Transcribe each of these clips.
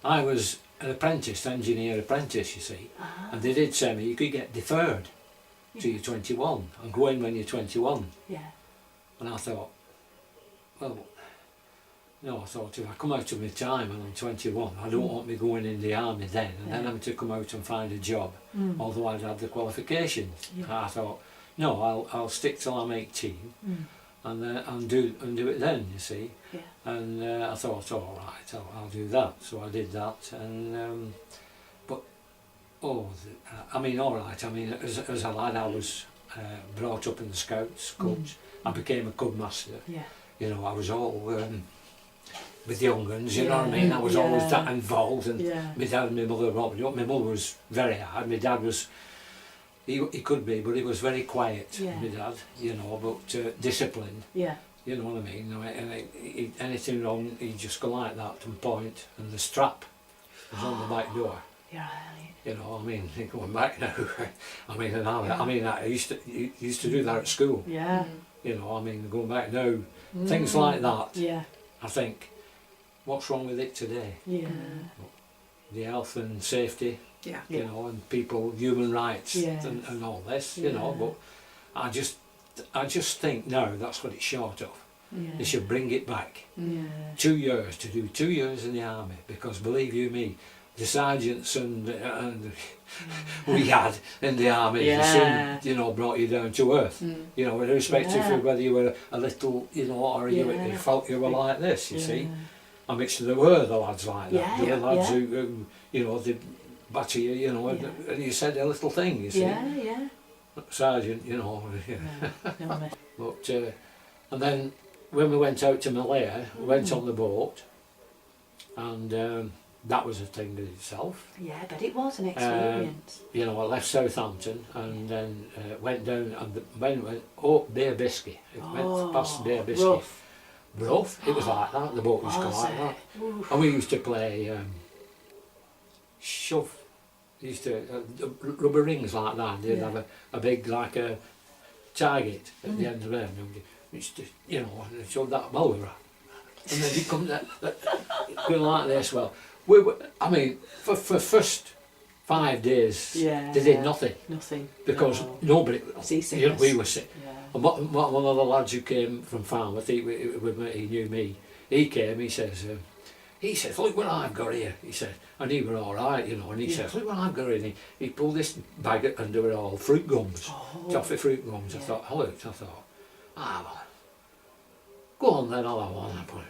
I was an apprentice, engineer apprentice, you see, and they did say me you could get deferred till you're 21 and go in when you're 21. Yeah. And I thought, well, no, I thought if I come out of my time and I'm 21, I don't want me going in the army then and then having to come out and find a job, although I'd had the qualifications. Yeah. I thought, no, I'll stick till I'm 18 and do it then, you see. Yeah. And I thought, all right, I'll do that. So I did that, and but I mean, all right. I mean, as a lad, I was brought up in the Scouts, Cubs. I became a Cub master. Yeah. You know, I was all with young uns. You know what I mean? I was always that involved, and my dad and my mother brought me up. My mother was very hard. My dad was. He could be, but he was very quiet. My dad, you know, but disciplined. Yeah. You know what I mean? And anything wrong, he'd just go like that and point, and the strap was on the back door. Yeah. You know, I mean, going back now. I mean, I used to do that at school. Yeah. You know, I mean, going back now, things like that. Yeah. I think, what's wrong with it today? Yeah. The health and safety. Yeah. You know, and people, human rights and all this. You know, but I just think now that's what it's short of. Yeah. They should bring it back. Yeah. 2 years, to do 2 years in the army, because believe you me, the sergeants and we had in the army, soon, you know, brought you down to earth. You know, irrespective of whether you were a little, you know, or you felt you were like this, you see. I mean, there were the lads like that. There were lads who, you know, they'd batter you, you know, and you said a little thing, you see. Yeah. Sergeant, you know. But and then when we went out to Malaya, we went on the boat, and that was a thing in itself. Yeah, but it was an experience. You know, I left Southampton and then went down and went up Bear Biscay. It went past Bear Biscay. Rough. It was like that. The boat used to go like that. Oof. And we used to play shove. We used to rubber rings like that. They'd have a big like a target at the end of them. We used to, you know, and showed that well we were. And then you come going like this. Well, we were, I mean, for first 5 days, they did nothing. Nothing. Because nobody, you know, we were sick. Yeah. And one of the lads who came from Falmouth, he knew me. He came. He says, look what I've got here. He said, and he were all right, you know. And he says, look what I've got here. And he pulled this bag and there were all fruit gums, toffee fruit gums. I thought, well, go on then, I'll have one. I put it.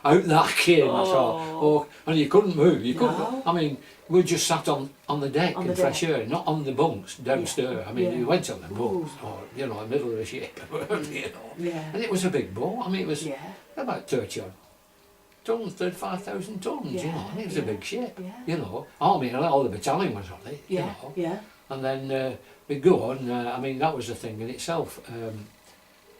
Out that came, I thought, and you couldn't move, you couldn't, I mean, we just sat on the deck in fresh air, not on the bunks downstairs. I mean, you went on the bunks, or, you know, in the middle of the ship, you know, and it was a big boat. I mean, it was about 30 odd tons, 35,000 tons, you know, and it was a big ship, you know. I mean, all the battalion was on it, you know. And then we'd go on, I mean, that was the thing in itself.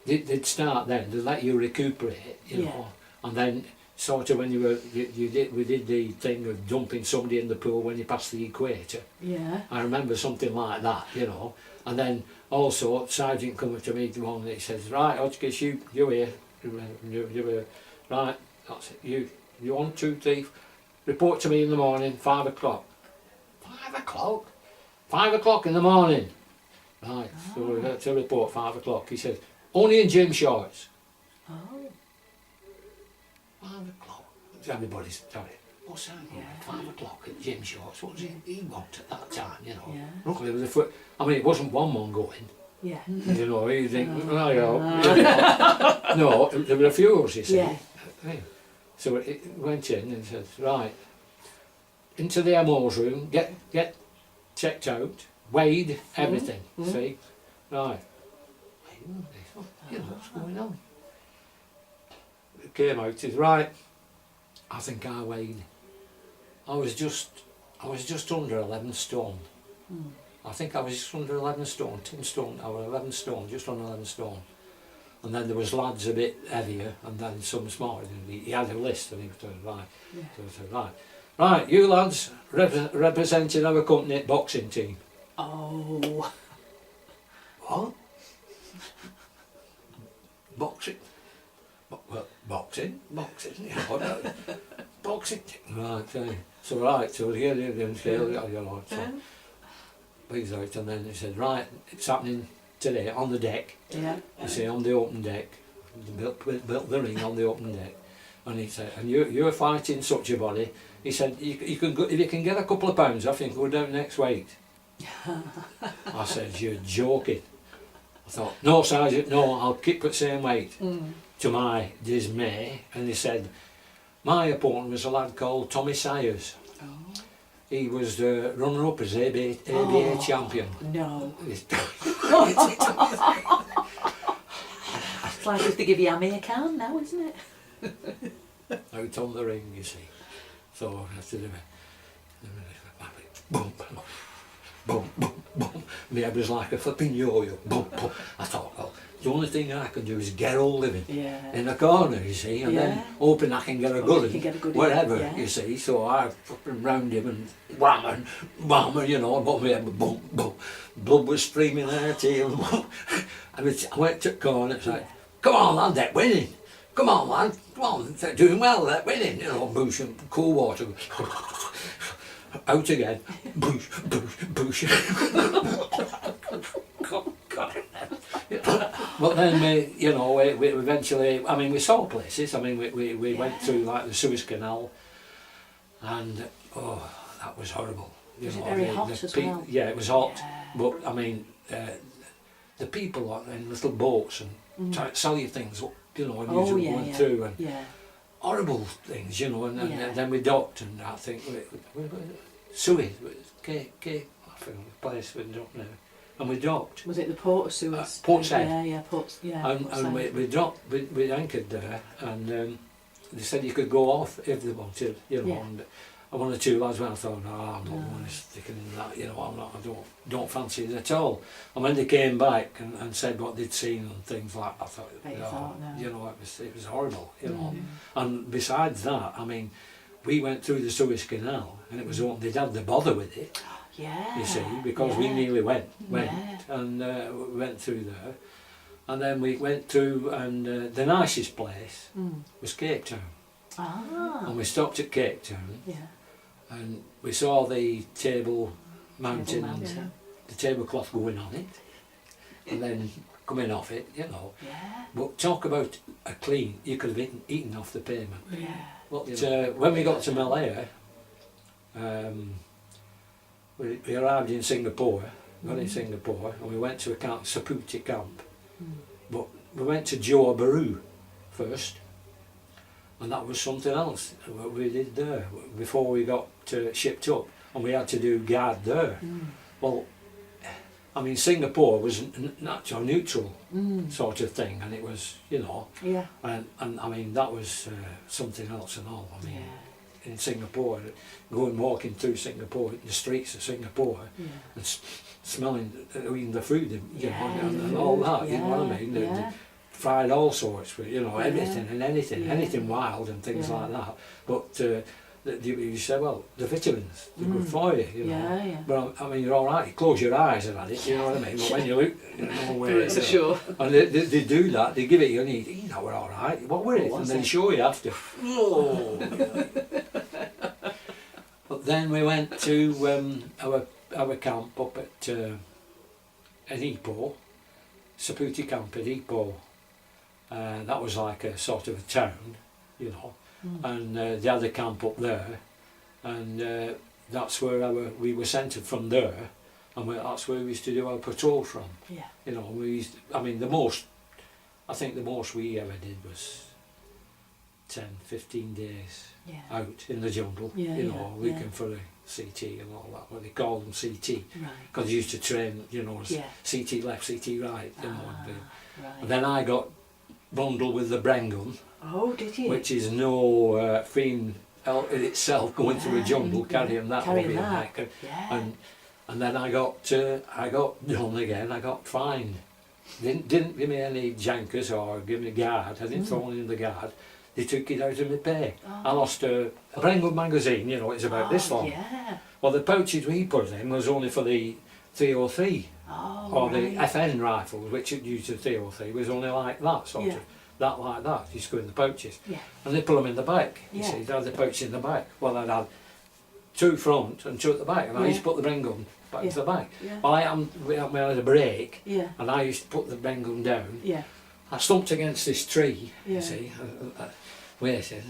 They'd start then, they'd let you recuperate, you know, and then sort of when we did the thing of dumping somebody in the pool when you passed the equator. Yeah. I remember something like that, you know. And then also, Sergeant come to me one and he says, right, hodgkiss, you here, you right, that's it, you 1, 2, 3, report to me in the morning, 5 o'clock. 5 o'clock? 5 o'clock in the morning. Right, so we got to report 5 o'clock. He said, only in gym shorts. 5 o'clock. Everybody's telling me, what's that? 5 o'clock at gym shorts. What does he want at that time, you know? Luckily, there was I mean, it wasn't one going. Yeah. You know, you think, no, there were a few of us, you see. So it went in and said, right, into the MO's room, get checked out, weighed, everything, see? Right. You know, what's going on? It came out, says, right, I think I weighed. I was just under 11 stone. I think I was just under 11 stone, 10 stone, I was 11 stone, just under 11 stone. And then there was lads a bit heavier, and then some smaller. He had a list, and he was right. So I said, right, you lads, representing our company boxing team. Oh. What? boxing. Well, boxing, you know, boxing. Right, so here they didn't feel, you know, so he's out, and then he said, right, it's happening today on the deck. Yeah. You see, on the open deck, built the ring on the open deck, and he said, and you're fighting such a body. He said, you can go, if you can get a couple of pounds off, you can go down next weight. I said, you're joking. I thought, no, Sergeant, no, I'll keep at the same weight. To my dismay, and he said, my opponent was a lad called Tommy Sayers. Oh. He was the runner-up as ABA champion. No. It's like if they give you a can now, isn't it? Out on the ring, you see. So I had to do it. Boom, boom, boom, boom. My head was like a flipping yo-yo. Boom, boom. I thought, well, the only thing I can do is get hold of him in the corner, you see, and then hoping I can get a good one, wherever, you see. So I fucking round him and wham, you know, above my head, boom, boom. Blood was streaming out here. I went to the corner, it's like, come on lad, they're winning. Come on lad, come on, they're doing well, they're winning. You know, boosh and cool water. Out again, boosh, boosh, boosh. But then we, you know, we eventually, I mean, we saw places. I mean, we went through like the Suez Canal, and oh, that was horrible. Was it very hot as well? Yeah, it was hot. But I mean, the people in little boats and trying to sell you things, you know, and you went through and horrible things, you know. And then we docked, and I think Suez, I forget the place, we don't know. And we docked. Was it the Port of Suez? Port Said. Yeah, Port. Yeah. And we dropped. We anchored there, and they said you could go off if they wanted, you know. And one or two lads went. I thought, no, I'm not going to stick in that. You know, I'm not. I don't fancy it at all. And when they came back and said what they'd seen and things like that, I thought, you know, it was horrible. You know. And besides that, I mean, we went through the Suez Canal, and it was open. They'd had the bother with it. You see, because we nearly went and we went through there, and then we went through, and the nicest place was Cape Town. And we stopped at Cape Town, and we saw the table mountain and the tablecloth going on it, and then coming off it, you know. But talk about a clean, you could have eaten off the pavement. But when we got to Malaya, we arrived in Singapore, got in Singapore, and we went to a camp, Saputi camp. But we went to Johor Bahru first, and that was something else what we did there before we got shipped up, and we had to do guard there. Well, I mean, Singapore was natural, neutral sort of thing, and it was, you know, and I mean, that was something else and all. I mean, in Singapore, walking through Singapore, the streets of Singapore, and smelling, eating the food, you know, and all that, you know what I mean? They fried all sorts, you know, everything and anything wild and things like that. But you say, well, the vitamins, they're good for you, you know. But I mean, you're all right, you close your eyes and had it, you know what I mean? But when you look, you know where it's sure. And they do that, they give it you and you know, we're all right, what were it? And then show you after. But then we went to our camp up at Ipoh, Saputi camp at Ipoh. That was like a sort of a town, you know. And they had a camp up there, and that's where we were sent from there, and that's where we used to do our patrol from. You know, I mean, I think the most we ever did was 10, 15 days out in the jungle, you know, looking for a CT and all that, what they call them CT, because they used to train, you know, CT left, CT right, you know. And then I got bundled with the Bren gun. Oh, did you? Which is no fiend in itself, going through a jungle carrying that over your neck, and then I got done again. I got fined. Didn't give me any jankers or give me guard. I didn't throw in the guard. They took it out of my pay. I lost a Bren gun magazine. You know, it's about this long. Well, the pouches we put in was only for the 303, Oh, or right. the FN rifles, which it used to 303, was only like that, sort Yeah. of, that like that, used to go in the pouches. Yeah. And they put them in the back, you Yeah. see, they had the pouch in the back. Well, I'd had 2 front and 2 at the back, and I used to put the Bren gun back Yeah. to the back. Yeah. Well, we had a break, Yeah. and I used to put the Bren gun down. Yeah. I slumped against this tree, Yeah. you see, waiting,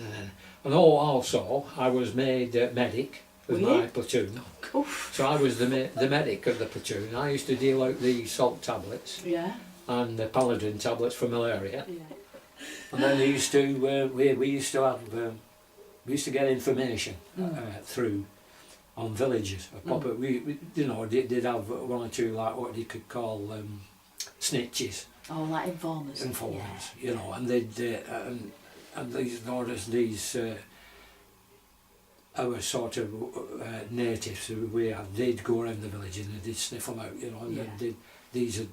and also I was made medic with Were you? my platoon. Oof. So I was the medic of the platoon. I used to deal out the salt tablets Yeah. and the paladin tablets for malaria. Yeah. And then we used to we used to have we used to get information through on villages. We you know did have 1 or 2 like what you could call snitches, Oh, like informers. informers, you know, and they'd and these orders these our sort of natives who we had, they'd go around the village and they'd sniff them out, you know, and Yeah. these had,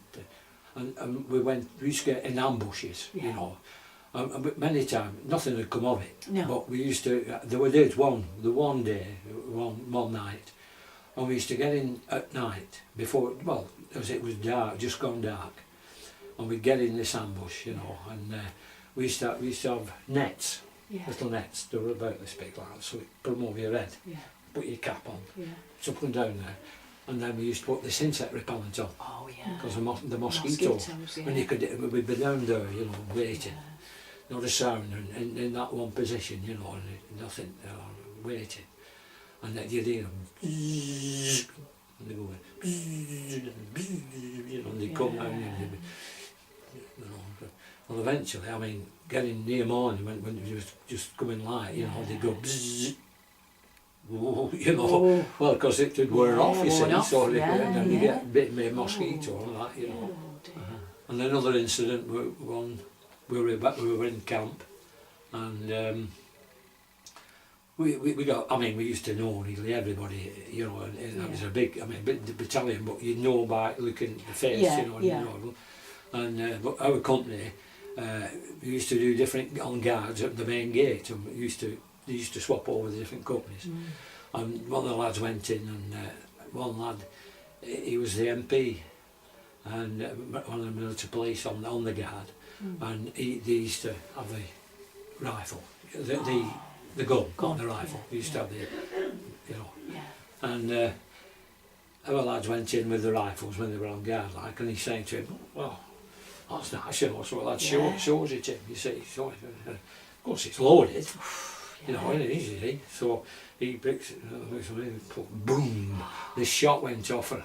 and we used to get in ambushes, Yeah. you know. But many times nothing had come of it. No. But we used to. There were days one day, one night, and we used to get in at night before. Well, as it was dark, just gone dark, and we'd get in this ambush, you know, and we used to have nets, Yeah. little nets. They were about this big, like, so we put them over your head, Yeah. put your cap on, Yeah. chuck them down there, and then we used to put this insect repellent on Oh, yeah. because the mosquito. Mosquitoes, yeah. And you could, we'd be down there, you know, waiting. Yeah. Not a sound, and in that one position, you know, and nothing, waiting. And then you'd hear them, and they go, you know, and they come down, and they, you know. Well, eventually, I mean, getting near morning when it was just coming light, you know, they'd go, you know, Oh. well, because it would wear off, you worn see, off, so yeah, and then you yeah. get a bit of mosquito and that, you know. Oh, dear. And another incident, one we were in camp, and we got. I mean, we used to know nearly everybody, you know, and it was a big. I mean, big battalion, but you know by looking at the face, Yeah, you know, yeah. you know. And but our company, we used to do different on guards at the main gate, and they used to swap over the different companies. And one of the lads went in, and one lad, he was the MP, and one of the military police on the guard, and they used to have the rifle, the gun, not the rifle. He used to have the, you know, Yeah. and our lads went in with the rifles when they were on guard, like, and he's saying to him, well, that's nice, you know, so that Yeah. shows it to him, you see. So, of course it's loaded, you know, and it is, you see. So he picks it, boom, this shot went off, and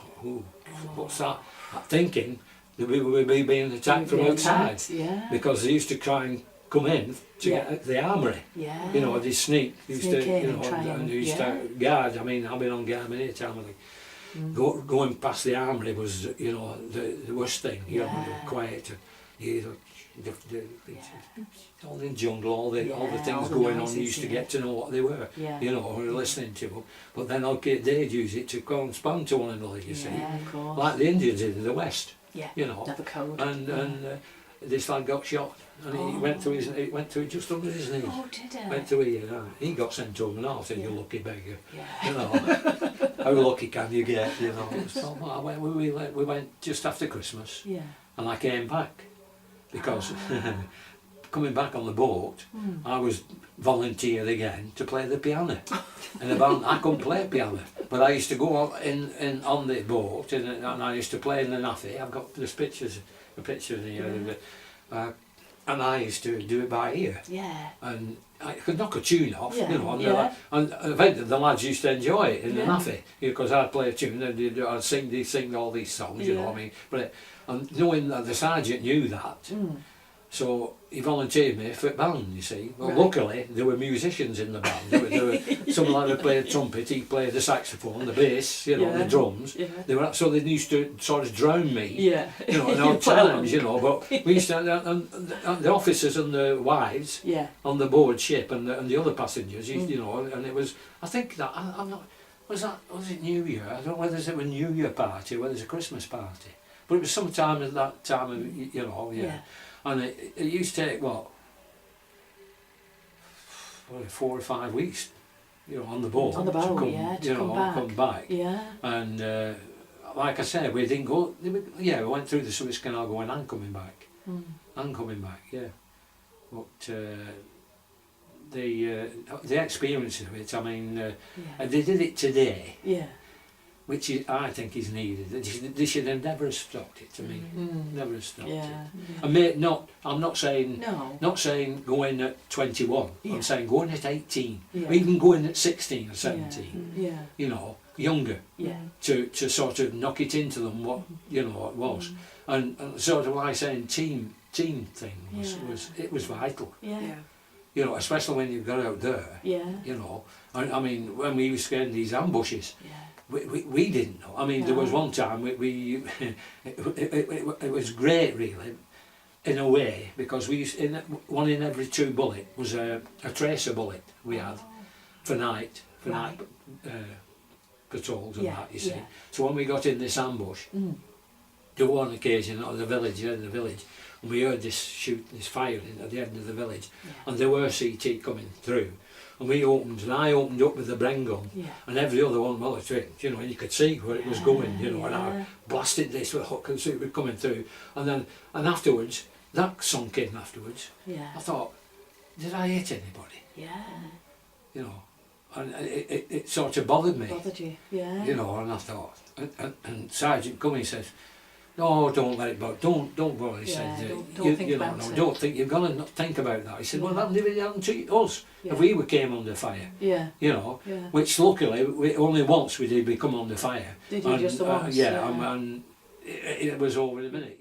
what's that? I'm thinking that we were being attacked from outside, Yeah. because they used to try and come in to Yeah. get the armoury. Yeah. You know, they sneak, used Sneak to, in you and know, try and and- they used yeah. to guard. I mean, I've been on guard many times. Like, going past the armoury was, you know, the worst thing. You know, Yeah. quiet. You know, all the jungle, all the Yeah, things all the going on. noises, You used to yeah. get to know what they were. Yeah. You know, or listening to them. But then okay, they'd use it to correspond to one another. You see, Yeah, of course. like the Indians did in the West. Yeah. You know, Have a code. and this lad got shot, and he went to just under his knee. Oh, did it? Went to here, he got sent home, and I said, "You lucky beggar." Yeah. You know, how lucky can you get? You know. So we went just after Christmas, Yeah. and I came back because coming back on the boat, I was volunteered again to play the piano. In a band, I couldn't play piano, but I used to go out in on the boat, and I used to play in the naffy. I've got a picture here, and I used to do it by ear. Yeah. And I could knock a tune off, Yeah, you know, yeah. and eventually the lads used to enjoy it in the Yeah. naffy, because I'd play a tune and I'd sing all these songs, you know Yeah. what I mean. But and knowing that the sergeant knew that, so he volunteered me for the band, you see. Well, Right. luckily there were musicians in the band. There were some lad who played trumpet, he played the saxophone, the bass, you know, Yeah. the drums. Yeah. They were so they used to sort of drown me. Yeah. You know, in You odd play along. times, you know, but we used to, and the officers and the wives Yeah. on the board ship and the other passengers, you know, and it was, I think that, I'm not, was it New Year? I don't know whether it was a New Year party or whether it was a Christmas party, but it was sometime at that time of, you know, yeah. And it used to take, what, 4 or 5 weeks, you know, on the boat. On the boat, to come, yeah, to you know, come back. come back. Yeah. And like I said, we didn't go. Yeah, we went through the Suez Canal going and coming back, and coming back. Yeah, but the experience of it. I mean, they did it today. Yeah. Which I think is needed. They should have never have stopped it. To me, never have stopped it. I'm not saying go in at 21. I'm saying go in at 18, or even go in at 16 or 17. You know, younger. To sort of knock it into them what you know it was, and sort of like saying team thing was vital. You know, especially when you got out there. You know, I mean when we used to get in these ambushes. We didn't know. I mean, there was one time it was great, really, in a way, because we used one in every 2 bullet was a tracer bullet we had for night patrols and that. You see, so when we got in this ambush, there was one occasion at the village, and we heard this firing at the end of the village, and there were CT coming through. And I opened up with the Bren gun, and every other one, well, you know, and you could see where it was going, you know, and I blasted this with a hook and see it was coming through, and afterwards, that sunk in afterwards. I thought, did I hit anybody? You know, and it sort of bothered me. Bothered you? You know, and I thought, and Sergeant Cummings says, "No, don't let it bother. Don't worry." He said, don't think about it. Don't think. You've got to think about that. He said, "Well, that never happened to us if we came under fire." You know, which luckily only once we did become under fire. Did you just the once? And it was over in a minute.